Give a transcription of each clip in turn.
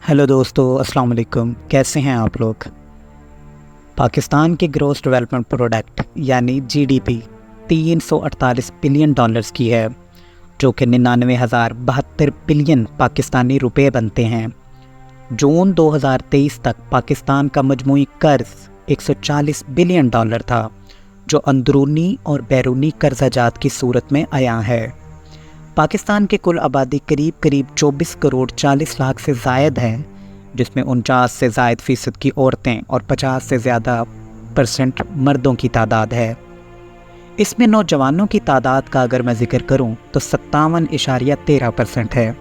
Hello दोस्तों, अस्सलाम वालेकुम। कैसे हैं आप लोग। पाकिस्तान के ग्रॉस डेवलपमेंट प्रोडक्ट यानी जीडीपी 348 बिलियन डॉलर्स की है, जो कि 99,072 बिलियन पाकिस्तानी रुपए बनते हैं। जून 2023 तक पाकिस्तान का मजमूई कर्ज 140 बिलियन डॉलर था, जो अंदरूनी और बैरूनी कर्जाजात की सूरत में आया है। पाकिस्तान की कुल आबादी करीब 24 करोड़ 40 लाख से ज़ायद है, जिसमें 49 से ज़ायद फ़ीसद की औरतें और 50 से ज़्यादा % मर्दों की तादाद है। इसमें नौजवानों की तादाद का अगर मैं ज़िक्र करूं तो 57.13% है,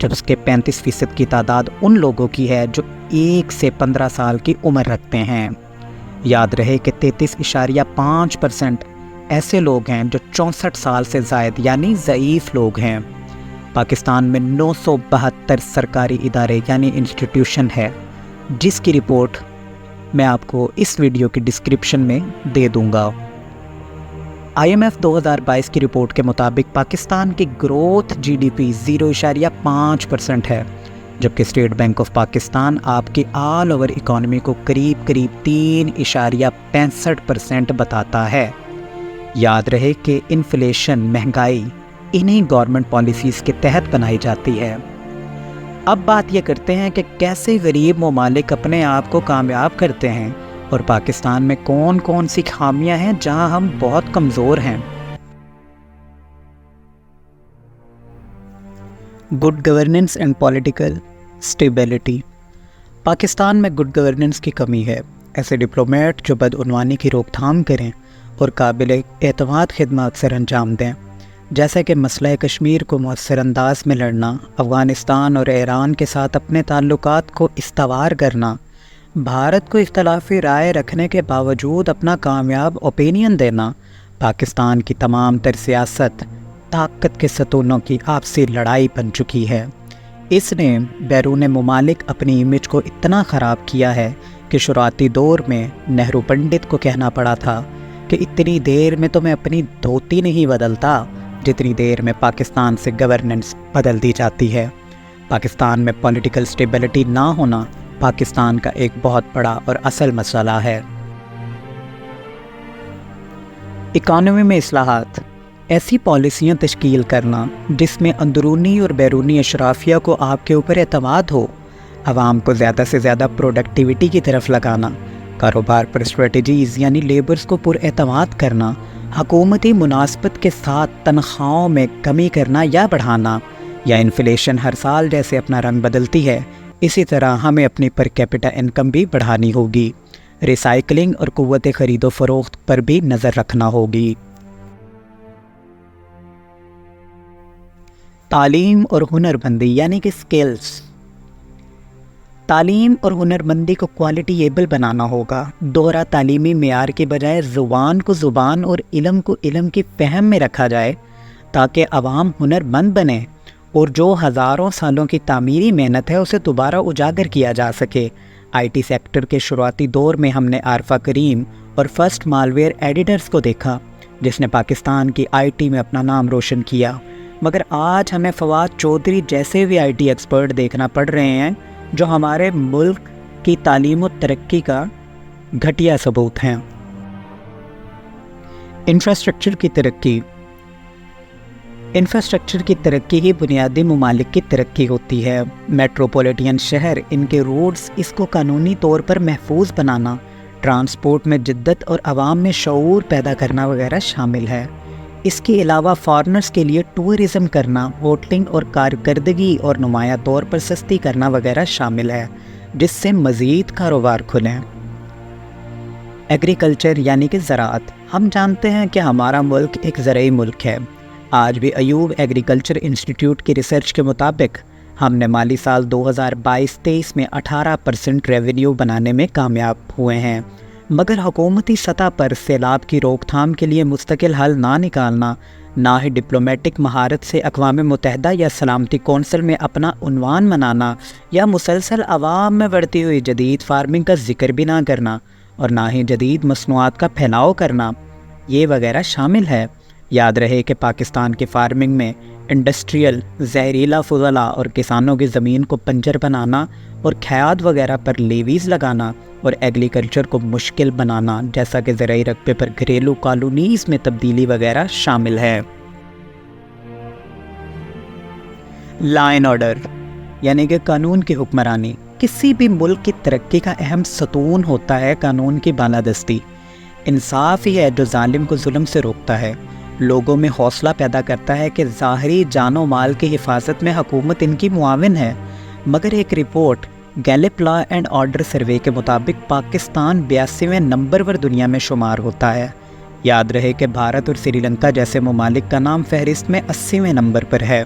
जब उसके 35% की तादाद उन लोगों की है जो 1 से 15 साल की उम्र रखते हैं। याद रहे कि 33.5% ऐसे लोग हैं जो 64 साल से ज़ायद यानी ज़ईफ़ लोग हैं। पाकिस्तान में 972 सरकारी इदारे यानी इंस्टीट्यूशन है, जिसकी रिपोर्ट मैं आपको इस वीडियो की डिस्क्रिप्शन में दे दूंगा। IMF 2022 की रिपोर्ट के मुताबिक पाकिस्तान की ग्रोथ जीडीपी 0.5% है, जबकि स्टेट बैंक ऑफ पाकिस्तान आपकी ऑल ओवर इकॉनमी को करीब 3.65% बताता है। याद रहे कि इन्फ्लेशन महंगाई इन्हीं गवर्नमेंट पॉलिसीज़ के तहत बनाई जाती है। अब बात यह करते हैं कि कैसे गरीब ममालिक अपने आप को कामयाब करते हैं और पाकिस्तान में कौन कौन सी खामियां हैं जहां हम बहुत कमज़ोर हैं। Good governance and political stability. Pakistan में गुड गवर्नेंस की कमी है। ऐसे डिप्लोमेट जो बदउनवानी की रोकथाम करें और काबिल एतमाद खिदमत अक्सर अंजाम दें, जैसे कि मसला कश्मीर को मौसर अंदाज में लड़ना, अफ़गानिस्तान और ईरान के साथ अपने ताल्लुकात को इस्तवार करना, भारत को इख्तलाफी राय रखने के बावजूद अपना कामयाब ओपिनियन देना, पाकिस्तान की तमाम तर सियासत ताकत के सतूनों की आपसी लड़ाई बन चुकी है। इसने बैरून ममालिक अपनी इमेज को इतना ख़राब किया है कि शुरुआती दौर में नेहरू पंडित को कहना पड़ा था कि इतनी देर में तो मैं अपनी धोती नहीं बदलता जितनी देर में पाकिस्तान से गवर्नेंस बदल दी जाती है। पाकिस्तान में पॉलिटिकल स्टेबिलिटी ना होना पाकिस्तान का एक बहुत बड़ा और असल मसला है। इकॉनमी में इस्लाहात। ऐसी पॉलिसियाँ तश्कील करना जिसमें अंदरूनी और बैरूनी अशराफिया को आपके ऊपर एतमाद हो, आवाम को ज़्यादा से ज़्यादा प्रोडक्टिविटी की तरफ लगाना, कारोबार पर स्ट्रेटजीज़ यानी लेबर्स को पुरएतमाद करना, हुकूमती मुनासबत के साथ तनख्वाहों में कमी करना या बढ़ाना, या इन्फ्लेशन हर साल जैसे अपना रंग बदलती है इसी तरह हमें अपनी पर कैपिटा इनकम भी बढ़ानी होगी। रिसाइकलिंग और क़ुव्वत ख़रीदो फ़रोख्त पर भी नज़र रखना होगी। तालीम और हुनरमंदी यानी कि स्किल्स। तालीम और हुनरमंदी को क्वालिटीएबल बनाना होगा। दोहरा तालीमी मेयार के बजाय ज़ुबान को ज़ुबान और इल्म को इल्म की फ़हम में रखा जाए, ताकि अवाम हुनरमंद बने और जो हज़ारों सालों की तामीरी मेहनत है उसे दोबारा उजागर किया जा सके। IT सेक्टर के शुरुआती दौर में हमने आरफा करीम और फर्स्ट मालवेयर एडिटर्स को देखा, जिसने पाकिस्तान की IT में अपना नाम रोशन किया, मगर आज हमें फवाद चौधरी जैसे भी IT एक्सपर्ट देखना पड़ रहे हैं जो हमारे मुल्क की तालीम और तरक्की का घटिया सबूत हैं। इंफ्रास्ट्रक्चर की तरक्की ही बुनियादी ममालिक की तरक्की होती है। मेट्रोपॉलिटन शहर, इनके रोड्स, इसको कानूनी तौर पर महफूज बनाना, ट्रांसपोर्ट में जिद्दत और आवाम में शऊर पैदा करना वगैरह शामिल है। इसके अलावा फॉरेनर्स के लिए टूरिज़म करना, होटलिंग और कारकर्दगी और नुमाया तौर पर सस्ती करना वगैरह शामिल है, जिससे मज़ीद कारोबार खुलें। एग्रीकल्चर यानी कि ज़राअत। हम जानते हैं कि हमारा मुल्क एक ज़रई मुल्क है। आज भी अयूब एग्रीकल्चर इंस्टीट्यूट की रिसर्च के मुताबिक हमने माली साल 2022-23 में 18% रेवेन्यू बनाने में कामयाब हुए हैं, मगर हुकूमती सतह पर सैलाब की रोकथाम के लिए मुस्तकिल हल ना निकालना, ना ही डिप्लोमेटिक महारत से अक़वाम मुत्तहिदा या सलामती कौंसिल में अपना उन्वान मनाना, या मुसलसल आवाम में बढ़ती हुई जदीद फार्मिंग का जिक्र भी ना करना, और ना ही जदीद मसनूआत का फैलाव करना, ये वगैरह शामिल है। याद रहे कि पाकिस्तान की फार्मिंग में इंडस्ट्रियल जहरीला फुजला और किसानों की ज़मीन को बंजर बनाना और खयात वगैरह पर लेवीज़ लगाना और एग्रीकल्चर को मुश्किल बनाना, जैसा कि ज़राई रकबे पर घरेलू कॉलोनीज़ में तब्दीली वगैरह शामिल है। लॉ एंड ऑर्डर यानी कि कानून की हुक्मरानी। किसी भी मुल्क की तरक्की का अहम सतून होता है कानून की बालादस्ती। इंसाफ ही है जो जालिम को जुल्म से रोकता है, लोगों में हौसला पैदा करता है कि ज़ाहरी जानो माल की हिफाजत में हुकूमत इनकी मुआविन है। मगर एक रिपोर्ट गैलिप लॉ एंड ऑर्डर सर्वे के मुताबिक पाकिस्तान 82वें नंबर पर दुनिया में शुमार होता है। याद रहे कि भारत और श्रीलंका जैसे ममालिक का नाम फहरिस्त में 80वें नंबर पर है।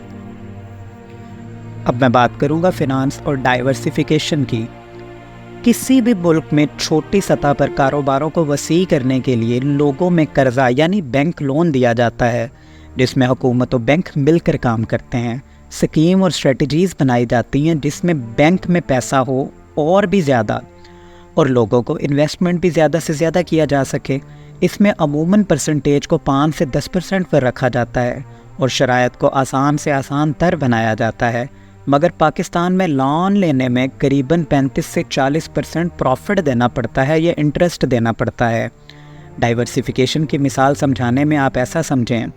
अब मैं बात करूंगा फिनांस और डाइवर्सिफिकेशन की। किसी भी मुल्क में छोटी सतह पर कारोबारों को वसी करने के लिए लोगों में कर्जा यानी बैंक लोन दिया जाता है, जिसमें हुकूमत और बैंक मिलकर काम करते हैं। स्कीम और स्ट्रेटजीज़ बनाई जाती हैं जिसमें बैंक में पैसा हो और भी ज़्यादा, और लोगों को इन्वेस्टमेंट भी ज़्यादा से ज़्यादा किया जा सके। इसमें अमूमन परसेंटेज को 5 से 10% पर रखा जाता है और शराइत को आसान से आसान तर बनाया जाता है। मगर पाकिस्तान में लोन लेने में करीबन 35 से 40% प्रॉफिट देना पड़ता है या इंटरेस्ट देना पड़ता है। डाइवर्सिफिकेशन की मिसाल समझाने में आप ऐसा समझें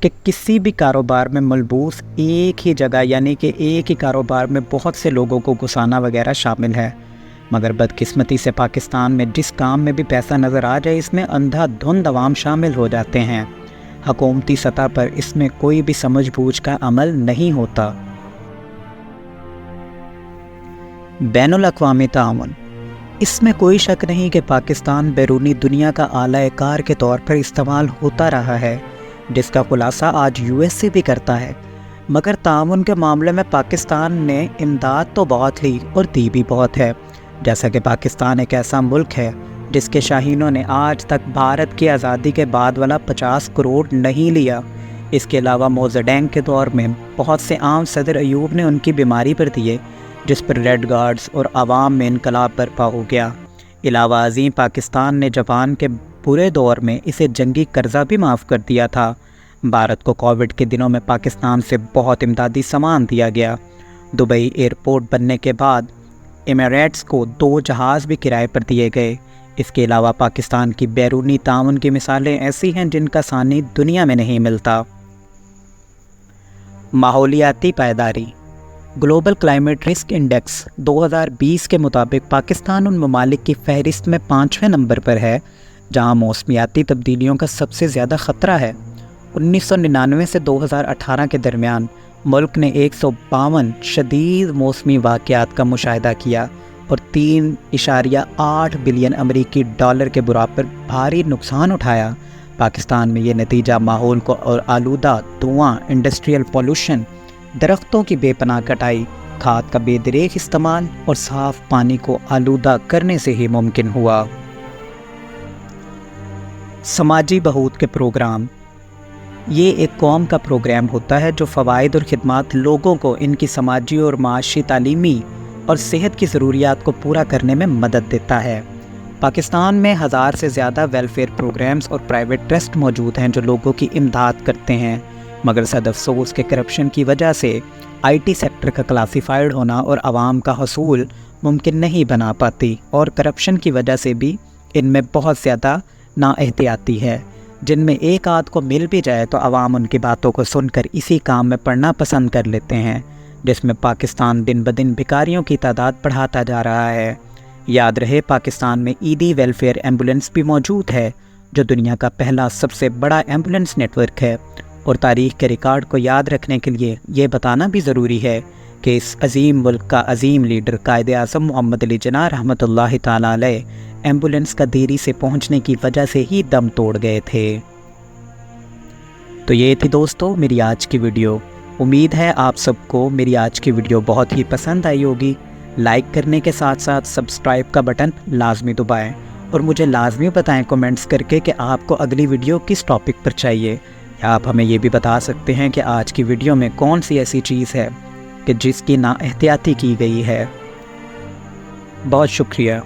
कि किसी भी कारोबार में मलबूस एक ही जगह यानी कि एक ही कारोबार में बहुत से लोगों को घुसाना वगैरह शामिल है। मगर बदकिस्मती से पाकिस्तान में जिस काम में भी पैसा नज़र आ जाए इसमें अंधाधुंध अवाम शामिल हो जाते हैं। हुकूमती सतह पर इसमें कोई भी समझ बूझ का अमल नहीं होता। बैनुल अक़वामी ताउन। इसमें कोई शक नहीं कि पाकिस्तान बैरूनी दुनिया का आला कार के तौर पर इस्तेमाल होता रहा है, जिसका खुलासा आज यूएसए भी करता है। मगर ताउन के मामले में पाकिस्तान ने इमदाद तो बहुत ली और दी भी बहुत है। जैसा कि पाकिस्तान एक ऐसा मुल्क है जिसके शाहीनों ने आज तक भारत की आज़ादी के बाद वाला 50 करोड़ नहीं लिया। इसके अलावा मोज़ेडेंग के दौर में बहुत से आम सदर अयूब ने उनकी बीमारी पर दिए, जिस पर रेड गार्ड्स और आवाम में इनकलाब बर्पा हो गया। अलावा अज़ीम पाकिस्तान ने जापान के बुरे दौर में इसे जंगी कर्जा भी माफ़ कर दिया था। भारत को कोविड के दिनों में पाकिस्तान से बहुत इमदादी सामान दिया गया। दुबई एयरपोर्ट बनने के बाद एमिरेट्स को 2 जहाज़ भी किराए पर दिए गए। इसके अलावा पाकिस्तान की बैरूनी ताउन की मिसालें ऐसी हैं जिनका सानी दुनिया में नहीं मिलता। माहौलियाती पायदारी। ग्लोबल क्लाइमेट रिस्क इंडेक्स 2020 के मुताबिक पाकिस्तान उन ममालिक की फहरिस्त में 5वें नंबर पर है जहां मौसमियाती तब्दीलियों का सबसे ज़्यादा ख़तरा है। 1999 से 2018 के दरमियान मुल्क ने 152 शदीद मौसमी वाक़यात का मुशाहिदा किया और 3.8 बिलियन अमरीकी डॉलर के बराबर भारी नुकसान उठाया। पाकिस्तान में ये नतीजा माहौल को और आलूदा धुआं, इंडस्ट्रियल पॉल्यूशन, दरख्तों की बेपनाह कटाई, खाद का बेदरेक इस्तेमाल और साफ़ पानी को आलूदा करने से ही मुमकिन हुआ। समाजी बहूत के प्रोग्राम। ये एक कौम का प्रोग्राम होता है जो फ़वाइद और ख़िदमात लोगों को इनकी समाजी और माशी, तालीमी और सेहत की ज़रूरियात को पूरा करने में मदद देता है। पाकिस्तान में 1000 से ज़्यादा वेलफेयर प्रोग्राम्स और प्राइवेट ट्रस्ट मौजूद हैं जो लोगों की इमदाद करते हैं। मगर सद अफसोस के करप्शन की वजह से IT सेक्टर का क्लासीफाइड होना और आवाम का हसूल मुमकिन नहीं बना पाती, और करप्शन की वजह से भी इनमें बहुत ज़्यादा नाएहतियाती है। जिनमें एक आध को मिल भी जाए तो आवाम उनकी बातों को सुनकर इसी काम में पड़ना पसंद कर लेते हैं, जिसमें पाकिस्तान दिन ब दिन भिखारियों की तादाद बढ़ाता जा रहा है। याद रहे पाकिस्तान में ED वेलफेयर एम्बुलेंस भी मौजूद है जो दुनिया का पहला सबसे बड़ा एम्बुलेंस नेटवर्क है। और तारीख़ के रिकॉर्ड को याद रखने के लिए ये बताना भी ज़रूरी है कि इस अजीम मुल्क का अजीम लीडर कायद-ए-आज़म मोहम्मद अली जिन्नाह रहमतुल्लाहि ताला अलैह एम्बुलेंस का देरी से पहुंचने की वजह से ही दम तोड़ गए थे। तो ये थी दोस्तों मेरी आज की वीडियो। उम्मीद है आप सबको मेरी आज की वीडियो बहुत ही पसंद आई होगी। लाइक करने के साथ साथ सब्सक्राइब का बटन लाजमी दबाएं और मुझे लाजमी बताएं कमेंट्स करके कि आपको अगली वीडियो किस टॉपिक पर चाहिए। या आप हमें ये भी बता सकते हैं कि आज की वीडियो में कौन सी ऐसी चीज़ है कि जिसकी नाएहतियाती की गई है। बहुत शुक्रिया।